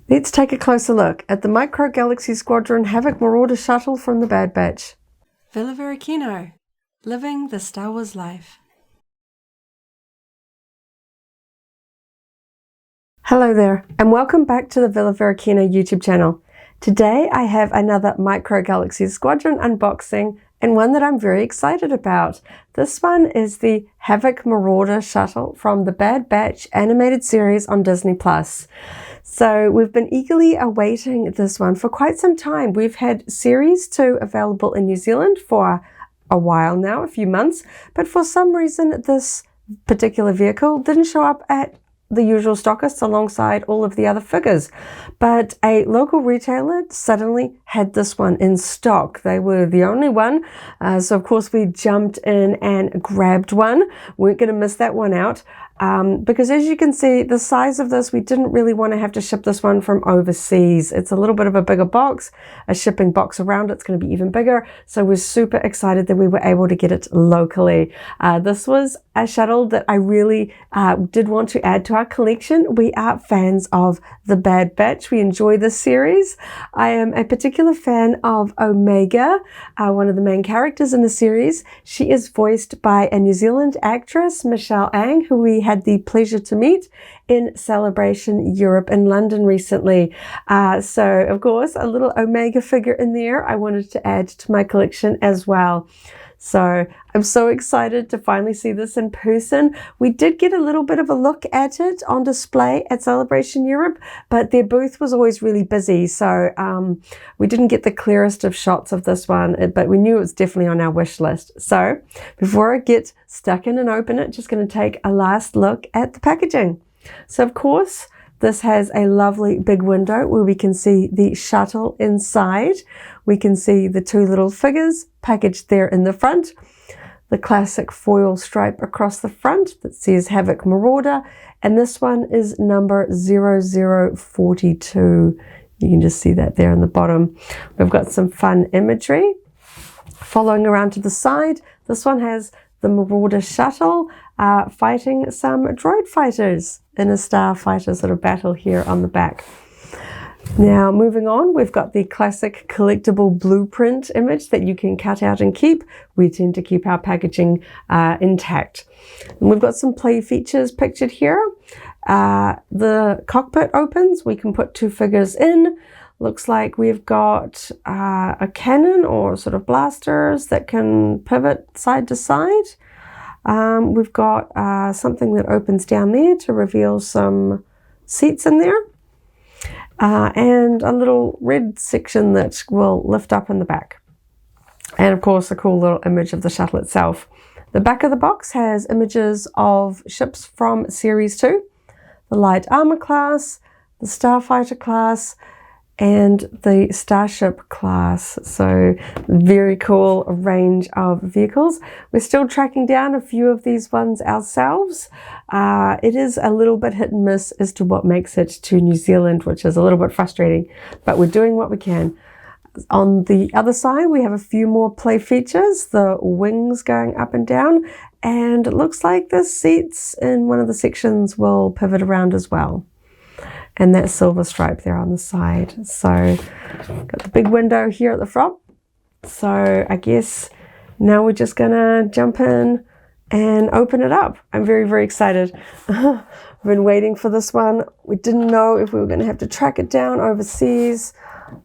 Let's take a closer look at the Micro Galaxy Squadron Havoc Marauder shuttle from the Bad Batch. Villa Varykino, living the Star Wars life. Hello there, and welcome back to the Villa Varykino YouTube channel. Today I have another Micro Galaxy Squadron unboxing, and one that I'm very excited about. This one is the Havoc Marauder shuttle from the Bad Batch animated series on Disney+. So we've been eagerly awaiting this one for quite some time. We've had Series 2 available in New Zealand for a while now, a few months, but for some reason this particular vehicle didn't show up at the usual stockists alongside all of the other figures. But a local retailer suddenly had this one in stock. They were the only one. So of course we jumped in and grabbed one. Weren't going to miss that one out. Because as you can see, the size of this, we didn't really want to have to ship this one from overseas. It's a little bit of a bigger box, a shipping box around it's going to be even bigger. So we're super excited that we were able to get it locally. This was a shuttle that I really did want to add to our collection. We are fans of the Bad Batch. We enjoy this series. I am a particular fan of Omega, one of the main characters in the series. She is voiced by a New Zealand actress, Michelle Ang, who we had the pleasure to meet in Celebration Europe in London recently. So of course, a little Omega figure in there I wanted to add to my collection as well. So I'm so excited to finally see this in person. We did get a little bit of a look at it on display at Celebration Europe, but their booth was always really busy. So we didn't get the clearest of shots of this one, but we knew it was definitely on our wish list. So before I get stuck in and open it, just going to take a last look at the packaging. So of course, this has a lovely big window where we can see the shuttle inside. We can see the two little figures packaged there in the front. The classic foil stripe across the front that says Havoc Marauder. And this one is number 0042. You can just see that there in the bottom. We've got some fun imagery following around to the side. This one has the Marauder shuttle fighting some droid fighters in a starfighter sort of battle here on the back. Now moving on, we've got the classic collectible blueprint image that you can cut out and keep. We tend to keep our packaging intact. And we've got some play features pictured here. The cockpit opens, we can put two figures in. Looks like we've got a cannon or sort of blasters that can pivot side to side. We've got something that opens down there to reveal some seats in there. And a little red section that will lift up in the back. And of course, a cool little image of the shuttle itself. The back of the box has images of ships from Series 2, the Light Armor class, the Starfighter class, and the Starship class. So very cool range of vehicles. We're still tracking down a few of these ones ourselves. It is a little bit hit and miss as to what makes it to New Zealand, which is a little bit frustrating, but we're doing what we can. On the other side, we have a few more play features, the wings going up and down, and it looks like the seats in one of the sections will pivot around as well. And that silver stripe there on the side. So got the big window here at the front. So I guess now we're just gonna jump in and open it up. I'm very, very excited. I've been waiting for this one. We didn't know if we were gonna have to track it down overseas.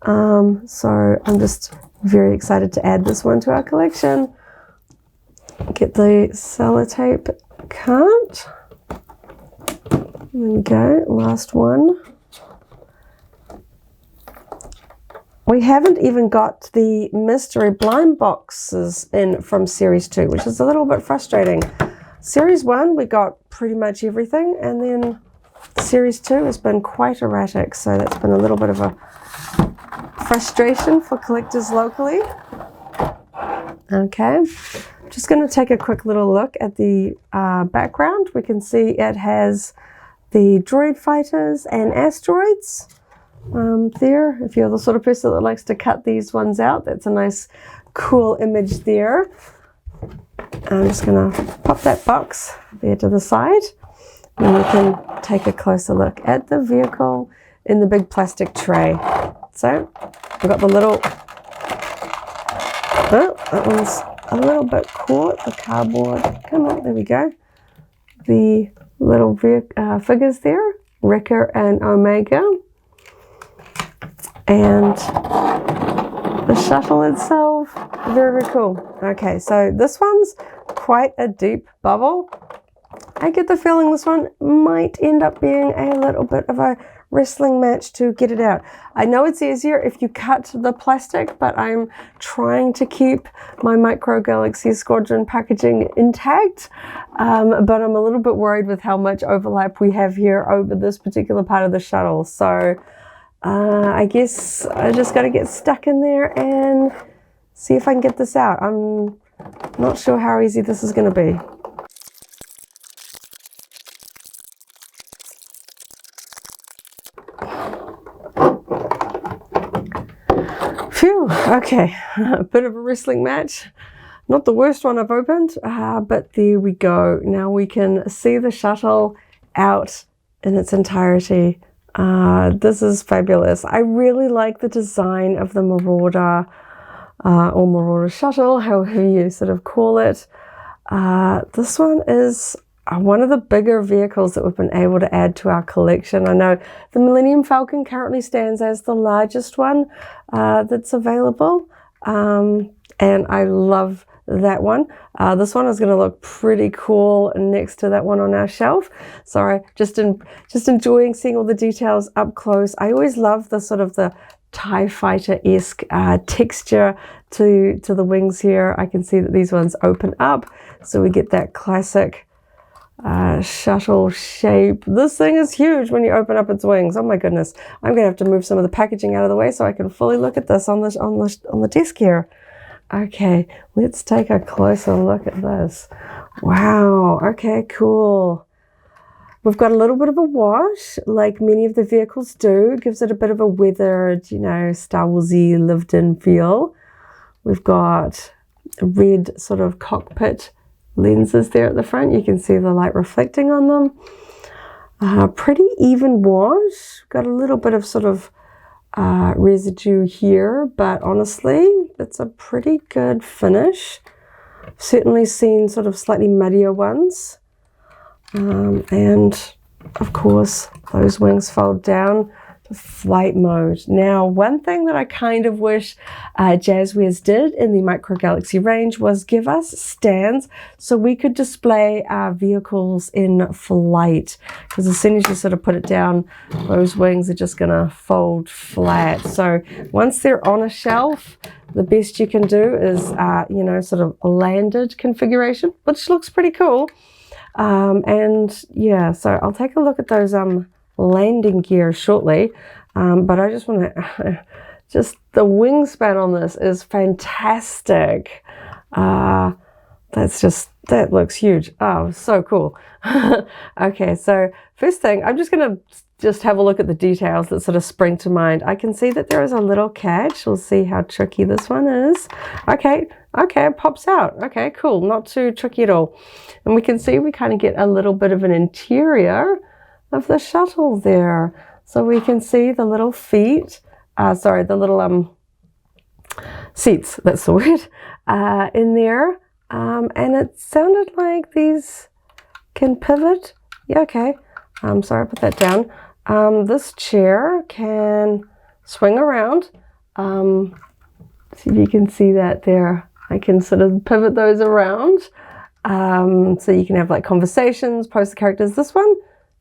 So I'm just very excited to add this one to our collection. Get the sellotape card. There we go, last one. We haven't even got the mystery blind boxes in from Series 2, which is a little bit frustrating. Series 1, we got pretty much everything, and then Series 2 has been quite erratic, so that's been a little bit of a frustration for collectors locally. Okay, just going to take a quick little look at the background. We can see it has the droid fighters and asteroids there. If you're the sort of person that likes to cut these ones out, that's a nice cool image there. I'm just going to pop that box there to the side, and we can take a closer look at the vehicle in the big plastic tray. So we've got the little, oh, that one's a little bit caught, the cardboard. Come on, there we go. The little figures there, Wrecker and Omega. And the shuttle itself, very, very cool. Okay, so this one's quite a deep bubble. I get the feeling this one might end up being a little bit of a wrestling match to get it out. I know it's easier if you cut the plastic, but I'm trying to keep my Micro Galaxy Squadron packaging intact. But I'm a little bit worried with how much overlap we have here over this particular part of the shuttle. So I guess I just got to get stuck in there and see if I can get this out. I'm not sure how easy this is going to be. Phew, okay, a bit of a wrestling match. Not the worst one I've opened, but there we go. Now we can see the shuttle out in its entirety. This is fabulous. I really like the design of the Marauder or Marauder shuttle, however you sort of call it. This one is one of the bigger vehicles that we've been able to add to our collection. I know the Millennium Falcon currently stands as the largest one that's available, and I love that one. This one is going to look pretty cool next to that one on our shelf. Sorry, just enjoying seeing all the details up close. I always love the sort of the TIE Fighter-esque texture to the wings here. I can see that these ones open up, so we get that classic shuttle shape. This thing is huge when you open up its wings. Oh my goodness. I'm gonna have to move some of the packaging out of the way so I can fully look at this on the desk here. Okay, let's take a closer look at this. Wow, okay, cool. We've got a little bit of a wash, like many of the vehicles do. It gives it a bit of a weathered, you know, Star Wars-y, lived-in feel. We've got red sort of cockpit lenses there at the front. You can see the light reflecting on them. Pretty even wash. Got a little bit of sort of residue here, but honestly, it's a pretty good finish. Certainly seen sort of slightly muddier ones. And of course, those wings fold down to flight mode. Now, one thing that I kind of wish Jazwares did in the Micro Galaxy range was give us stands so we could display our vehicles in flight. Because as soon as you sort of put it down, those wings are just going to fold flat. So once they're on a shelf, the best you can do is, you know, sort of a landed configuration, which looks pretty cool. And yeah, so I'll take a look at those landing gear shortly, but I just want to just the wingspan on this is fantastic. That looks huge. Oh, so cool. Okay, so first thing, I'm just going to have a look at the details that sort of spring to mind. I can see that there is a little catch. We'll see how tricky this one is. Okay, it pops out. Okay, cool, not too tricky at all. And we can see we kind of get a little bit of an interior of the shuttle there. So we can see the little feet, the little seats, that's the word, in there. And it sounded like these can pivot. Yeah, okay. Sorry, I put that down. This chair can swing around. See if you can see that there. I can sort of pivot those around. So you can have like conversations, post the characters. This one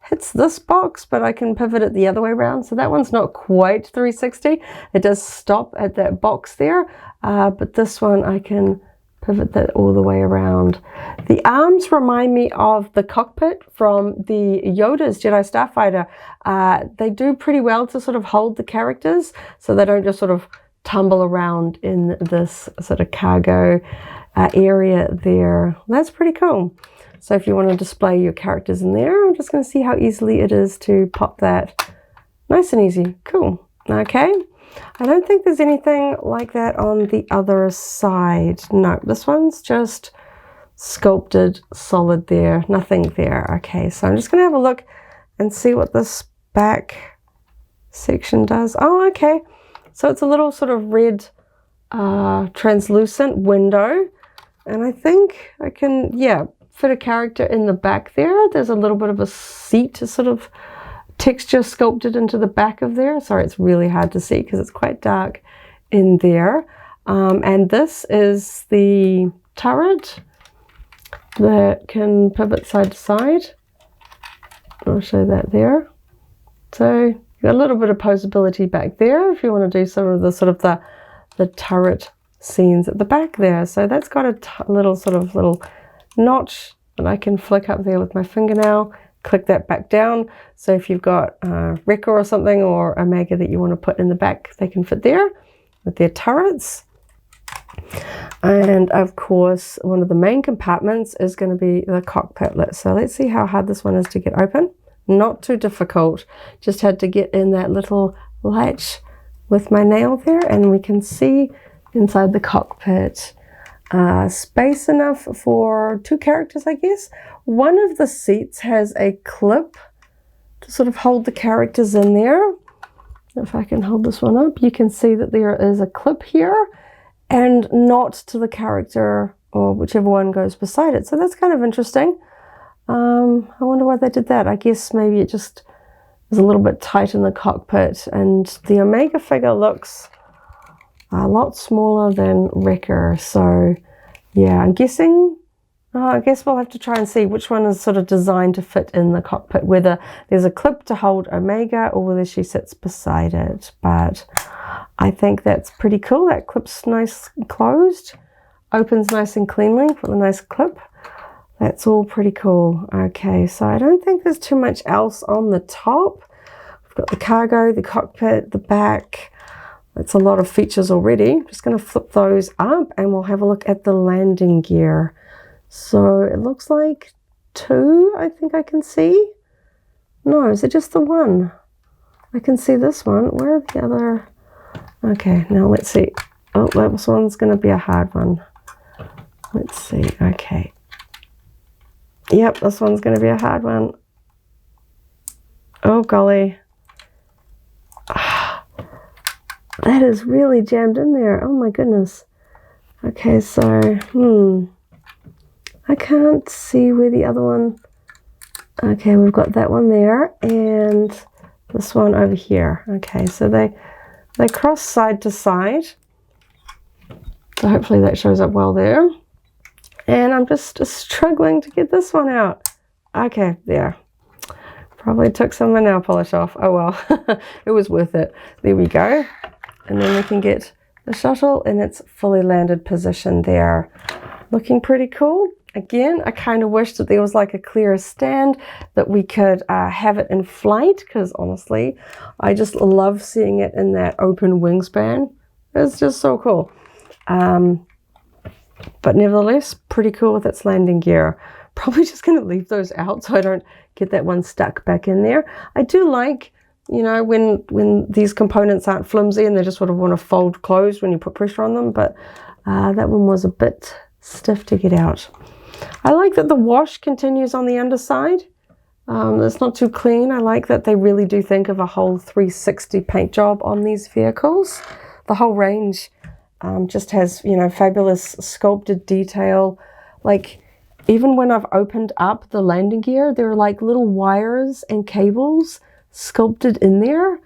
hits this box, but I can pivot it the other way around. So that one's not quite 360. It does stop at that box there, but this one I can pivot that all the way around. The arms remind me of the cockpit from the Yoda's Jedi Starfighter. They do pretty well to sort of hold the characters so they don't just sort of tumble around in this sort of cargo area there. That's pretty cool. So if you want to display your characters in there, I'm just going to see how easily it is to pop that. Nice and easy. Cool. Okay. I don't think there's anything like that on the other side. No, this one's just sculpted solid there. Nothing there. Okay, so I'm just going to have a look and see what this back section does. Oh, okay. So it's a little sort of red translucent window. And I think I can, yeah, fit a character in the back there. There's a little bit of a seat sort of texture sculpted into the back of there. Sorry, it's really hard to see because it's quite dark in there. And this is the turret that can pivot side to side. I'll show that there. So you've got a little bit of posability back there if you want to do some of the sort of the turret scenes at the back there. So that's got a little notch that I can flick up there with my fingernail, click that back down. So if you've got a Wrecker or something or a Omega that you want to put in the back, they can fit there with their turrets. And of course, one of the main compartments is going to be the cockpit. So let's see how hard this one is to get open. Not too difficult. Just had to get in that little latch with my nail there, and we can see inside the cockpit. Space enough for 2 characters, I guess. One of the seats has a clip to sort of hold the characters in there. If I can hold this one up, you can see that there is a clip here and not to the character or whichever one goes beside it. So that's kind of interesting. I wonder why they did that. I guess maybe it just is a little bit tight in the cockpit, and the Omega figure looks a lot smaller than Wrecker. So yeah, I'm guessing, I guess we'll have to try and see which one is sort of designed to fit in the cockpit, whether there's a clip to hold Omega or whether she sits beside it. But I think that's pretty cool. That clip's nice closed, opens nice and cleanly with a nice clip. That's all pretty cool. Okay, so I don't think there's too much else on the top. We've got the cargo, the cockpit, the back. That's a lot of features already. I'm just going to flip those up and we'll have a look at the landing gear. So it looks like 2, I think I can see. No, is it just the 1? I can see this one. Where are the other? Okay, now let's see. Oh, this one's going to be a hard one. Let's see. Okay. Yep, this one's going to be a hard one. Oh, golly. That is really jammed in there. Oh, my goodness. Okay, so, I can't see where the other one... Okay, we've got that one there and this one over here. Okay, so they cross side to side. So hopefully that shows up well there. And I'm just struggling to get this one out. Okay, there. Probably took some of my nail polish off. Oh well, it was worth it. There we go. And then we can get the shuttle in its fully landed position there. Looking pretty cool. Again, I kind of wish that there was like a clearer stand that we could have it in flight, because honestly, I just love seeing it in that open wingspan. It's just so cool. But nevertheless, pretty cool with its landing gear. Probably just going to leave those out so I don't get that one stuck back in there. I do like, you know, when these components aren't flimsy and they just sort of want to fold closed when you put pressure on them, but that one was a bit stiff to get out. I like that the wash continues on the underside. It's not too clean. I like that they really do think of a whole 360 paint job on these vehicles. The whole range just has, you know, fabulous sculpted detail. Like, even when I've opened up the landing gear, there are like little wires and cables sculpted in there,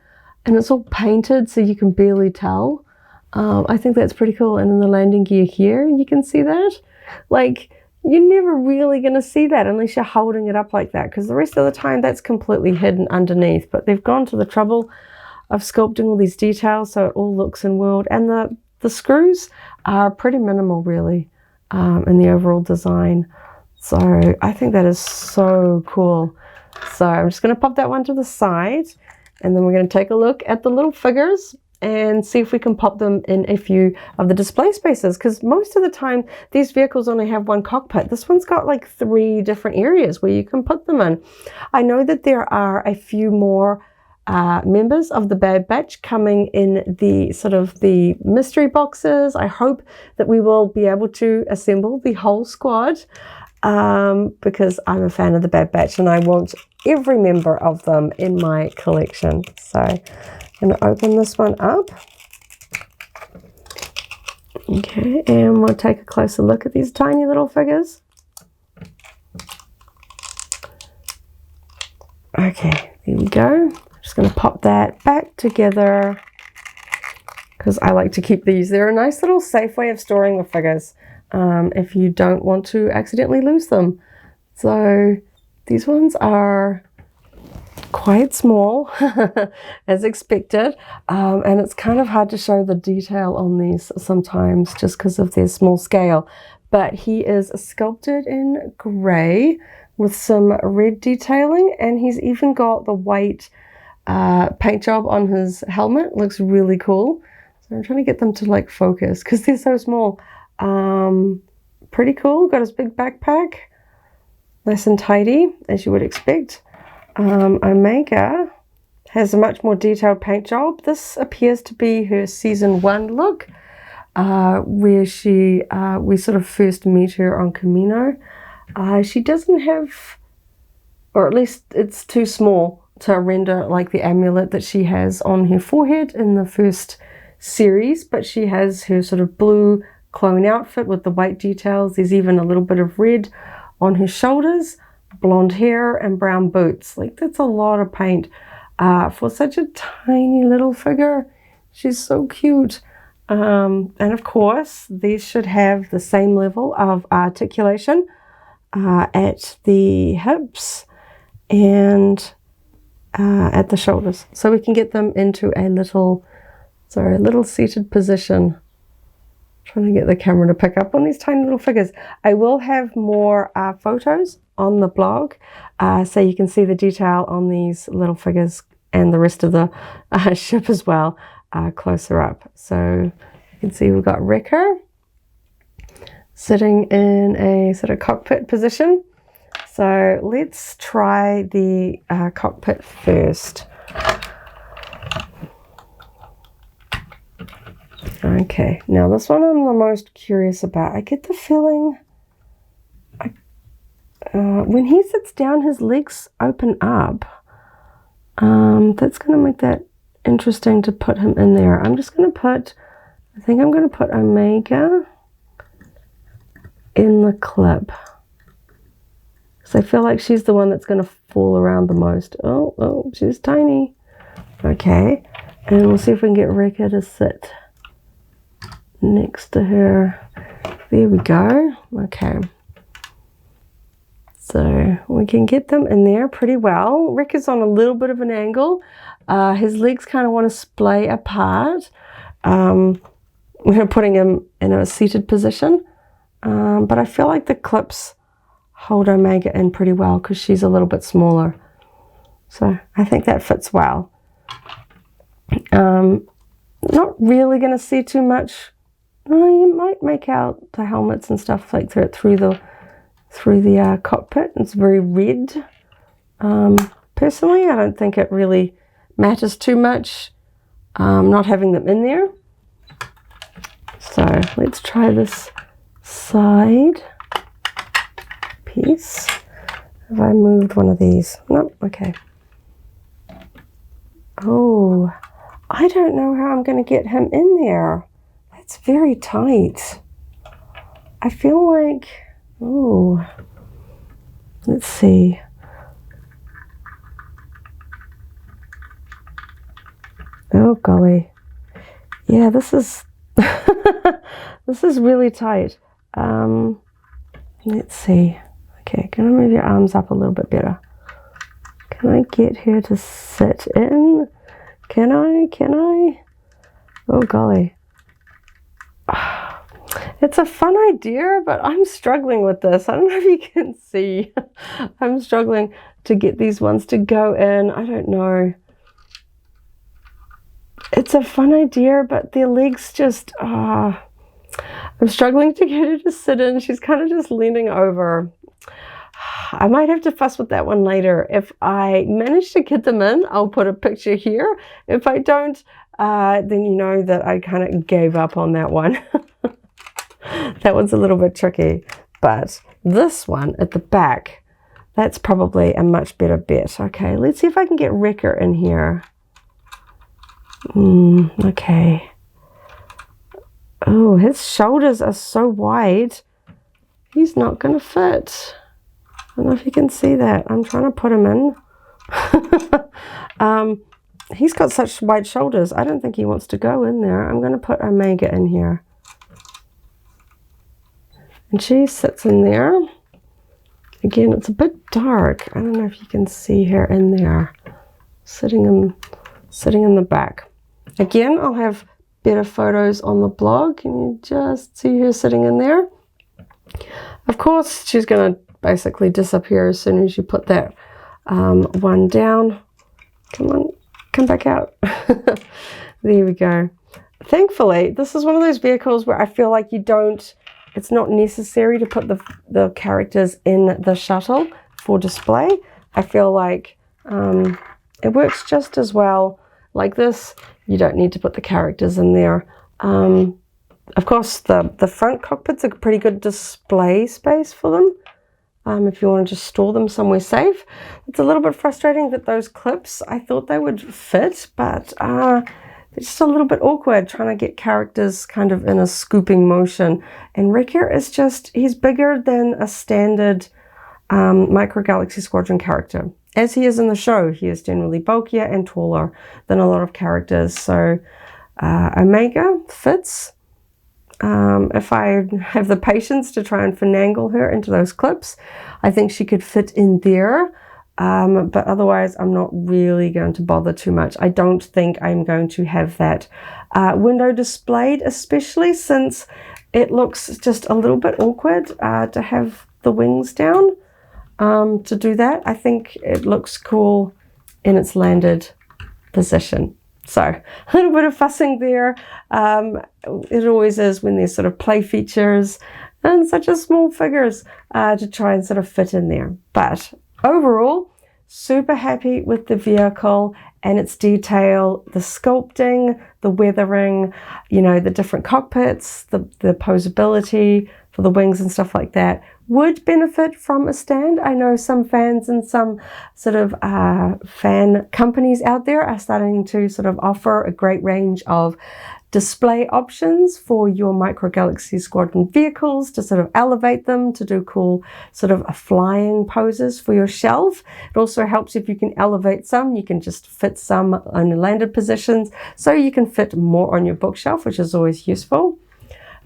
and it's all painted so you can barely tell. I think that's pretty cool. And in the landing gear here, you can see that. Like, you're never really going to see that unless you're holding it up like that, because the rest of the time that's completely hidden underneath. But they've gone to the trouble of sculpting all these details so it all looks in world. And the screws are pretty minimal, really, in the overall design. So I think that is so cool. So I'm just going to pop that one to the side, and then we're going to take a look at the little figures and see if we can pop them in a few of the display spaces, because most of the time these vehicles only have one cockpit. This one's got like 3 different areas where you can put them in. I know that there are a few more members of the Bad Batch coming in the sort of the mystery boxes. I hope that we will be able to assemble the whole squad. because I'm a fan of the Bad Batch and I want every member of them in my collection. So I'm going to open this one up. Okay, and we'll take a closer look at these tiny little figures. Okay, there we go. I'm just going to pop that back together because I like to keep these. They're a nice little safe way of storing the figures if you don't want to accidentally lose them. So these ones are quite small as expected, and it's kind of hard to show the detail on these sometimes just because of their small scale. But he is sculpted in grey with some red detailing, and he's even got the white paint job on his helmet. Looks really cool. So I'm trying to get them to like focus because they're so small. Pretty cool. Got his big backpack, nice and tidy as you would expect. Omega has a much more detailed paint job. This appears to be her season 1 look, where we sort of first meet her on Kamino. She doesn't have, or at least it's too small to render like the amulet that she has on her forehead in the first series, but she has her sort of blue clone outfit with the white details. There's even a little bit of red on her shoulders, blonde hair and brown boots. Like, that's a lot of paint for such a tiny little figure. She's so cute. And of course, these should have the same level of articulation at the hips and at the shoulders, so we can get them into a little seated position. Trying to get the camera to pick up on these tiny little figures. I will have more photos on the blog, so you can see the detail on these little figures and the rest of the ship as well, closer up. So you can see we've got Wrecker sitting in a sort of cockpit position. So let's try the cockpit first. Okay, now this one I'm the most curious about. I get the feeling when he sits down, his legs open up. That's going to make that interesting to put him in there. I think I'm going to put Omega in the clip. So I feel like she's the one that's going to fall around the most. Oh, she's tiny. Okay, and we'll see if we can get Wrecker to sit next to her. There we go. Okay, so we can get them in there pretty well. Wrecker's on a little bit of an angle. His legs kind of want to splay apart. We're putting him in a seated position, but I feel like the clips hold Omega in pretty well because she's a little bit smaller. So I think that fits well. Not really going to see too much. You might make out the helmets and stuff like that through the cockpit. It's very red. Personally, I don't think it really matters too much not having them in there. So let's try this side piece. Have I moved one of these? Nope. Okay. Oh, I don't know how I'm going to get him in there. That's very tight. I feel like, oh, let's see. Oh golly. Yeah, this is this is really tight. Let's see. Okay, can I move your arms up a little bit better? Can I get her to sit in? Can I? Oh golly. It's a fun idea, but I'm struggling with this. I don't know if you can see. I'm struggling to get these ones to go in. I don't know. It's a fun idea, but their legs just, I'm struggling to get her to sit in. She's kind of just leaning over. I might have to fuss with that one later. If I manage to get them in, I'll put a picture here. If I don't, then you know that I kind of gave up on that one. That one's a little bit tricky. But this one at the back, that's probably a much better bet. Okay, let's see if I can get Wrecker in here. Okay. Oh, his shoulders are so wide. He's not going to fit. I don't know if you can see that. I'm trying to put him in. He's got such wide shoulders. I don't think he wants to go in there. I'm going to put Omega in here. And she sits in there. Again, it's a bit dark. I don't know if you can see her in there. Sitting in the back. Again, I'll have better photos on the blog. Can you just see her sitting in there? Of course, she's going to basically disappear as soon as you put that one down. Come on, come back out. There we go. Thankfully, this is one of those vehicles where I feel like it's not necessary to put the characters in the shuttle for display. I feel like it works just as well like this. You don't need to put the characters in there. Of course, the front cockpit's a pretty good display space for them. If you want to just store them somewhere safe. It's a little bit frustrating that those clips, I thought they would fit, but they're just a little bit awkward trying to get characters kind of in a scooping motion. And Wrecker is he's bigger than a standard Micro Galaxy Squadron character. As he is in the show, he is generally bulkier and taller than a lot of characters. So Omega fits. If I have the patience to try and finagle her into those clips, I think she could fit in there. But otherwise, I'm not really going to bother too much. I don't think I'm going to have that window displayed, especially since it looks just a little bit awkward to have the wings down. To do that, I think it looks cool in its landed position. So a little bit of fussing there. It always is when there's sort of play features and such a small figures to try and sort of fit in there. But overall, super happy with the vehicle and its detail, the sculpting, the weathering, the different cockpits, the posability for the wings and stuff like that. Would benefit from a stand. I know some fans and some sort of fan companies out there are starting to sort of offer a great range of display options for your Micro Galaxy Squadron vehicles to sort of elevate them, to do cool sort of flying poses for your shelf. It also helps if you can elevate some, you can just fit some on landed positions, so you can fit more on your bookshelf, which is always useful.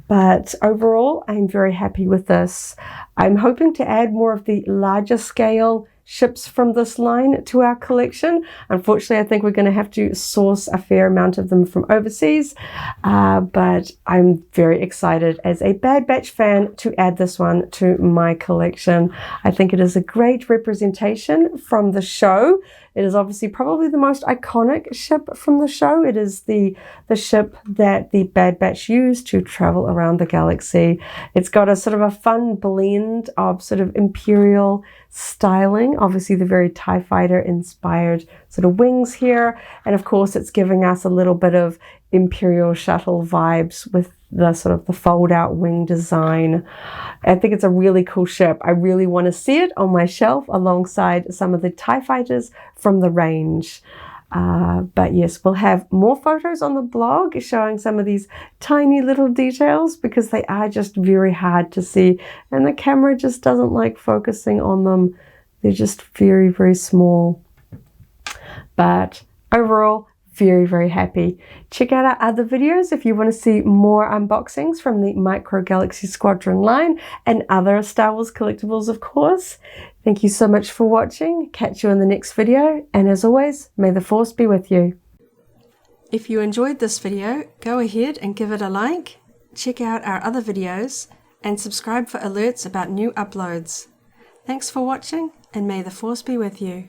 But overall, I'm very happy with this. I'm hoping to add more of the larger scale ships from this line to our collection. Unfortunately, I think we're going to have to source a fair amount of them from overseas. But I'm very excited as a Bad Batch fan to add this one to my collection. I think it is a great representation from the show. It is obviously probably the most iconic ship from the show. It is the ship that the Bad Batch used to travel around the galaxy. It's got a sort of a fun blend of sort of Imperial styling, obviously the very TIE Fighter inspired sort of wings here, and of course it's giving us a little bit of Imperial shuttle vibes with the sort of the fold out wing design. I think it's a really cool ship. I really want to see it on my shelf alongside some of the TIE Fighters from the range. But yes, we'll have more photos on the blog showing some of these tiny little details because they are just very hard to see and the camera just doesn't like focusing on them. They're just very, very small. But overall, very, very happy. Check out our other videos if you want to see more unboxings from the Micro Galaxy Squadron line and other Star Wars collectibles, of course. Thank you so much for watching. Catch you in the next video. And as always, may the Force be with you. If you enjoyed this video, go ahead and give it a like, check out our other videos, and subscribe for alerts about new uploads. Thanks for watching, and may the Force be with you.